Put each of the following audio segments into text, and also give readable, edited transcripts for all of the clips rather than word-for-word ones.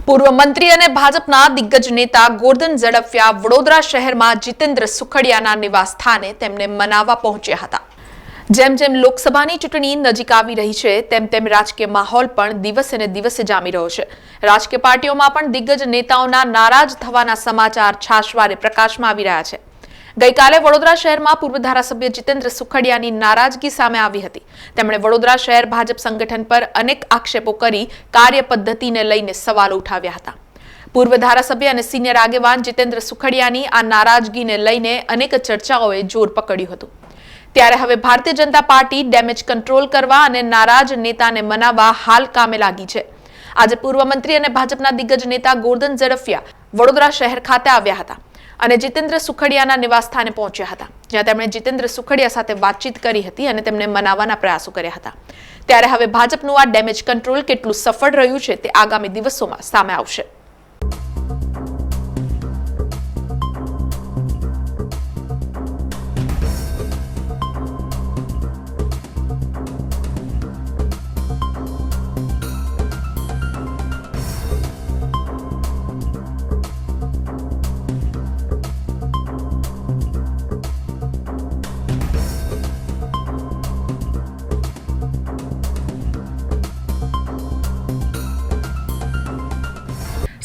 પૂર્વ મંત્રી અને ભાજપના દિગ્ગજ નેતા ગોરધન ઝડફિયા વડોદરા શહેરમાં જીતેન્દ્ર સુખડિયાના નિવાસ સ્થાને તેમને મનાવવા પહોંચ્યા હતા। જેમ જેમ લોકસભાની ચૂંટણી નજીક આવી રહી છે તેમ તેમ રાજકીય માહોલ પણ દિવસે ને દિવસે જામી રહ્યો છે। રાજકીય પાર્ટીઓમાં પણ દિગ્ગજ નેતાઓના નારાજ થવાના સમાચાર છાશવારે પ્રકાશમાં આવી રહ્યા છે। ગઈકાલે વડોદરા શહેરમાં પૂર્વ ધારાસભ્ય જીતેન્દ્ર સુખડિયાની નારાજગી સામે આવી હતી। તેમણે વડોદરા શહેર ભાજપ સંગઠન પર અનેક આક્ષેપો કરી કાર્યપદ્ધતિને લઈને સવાલો ઉઠાવ્યા હતા। પૂર્વ ધારાસભ્ય અને સિનિયર આગેવાન જીતેન્દ્ર સુખડિયાની આ નારાજગીને લઈને અનેક ચર્ચાઓએ જોર પકડ્યું હતું। ત્યારે હવે Bharatiya Janata party damage control કરવા અને નારાજ નેતાને મનાવવા હાલ કામે લાગી છે। આજે પૂર્વ મંત્રી અને ભાજપના દિગ્ગજ નેતા ગોરધન ઝડફિયા વડોદરા શહેર ખાતે આવ્યા હતા અને જીતેન્દ્ર સુખડિયાના નિવાસ સ્થાને પહોંચ્યા હતા, જ્યાં તેમણે જીતેન્દ્ર સુખડિયા સાથે વાતચીત કરી હતી અને તેમને મનાવવાના પ્રયાસો કર્યા હતા। ત્યારે હવે ભાજપનું આ ડેમેજ કંટ્રોલ કેટલું સફળ રહ્યું છે તે આગામી દિવસોમાં સામે આવશે।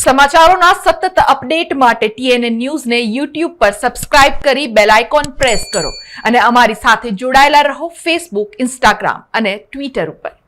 સમાચારોના સતત અપડેટ માટે TNN ન્યૂઝને YouTube પર સબસ્ક્રાઇબ કરી બેલ આઇકોન પ્રેસ કરો અને અમારી સાથે જોડાયેલા રહો Facebook, Instagram અને Twitter ઉપર।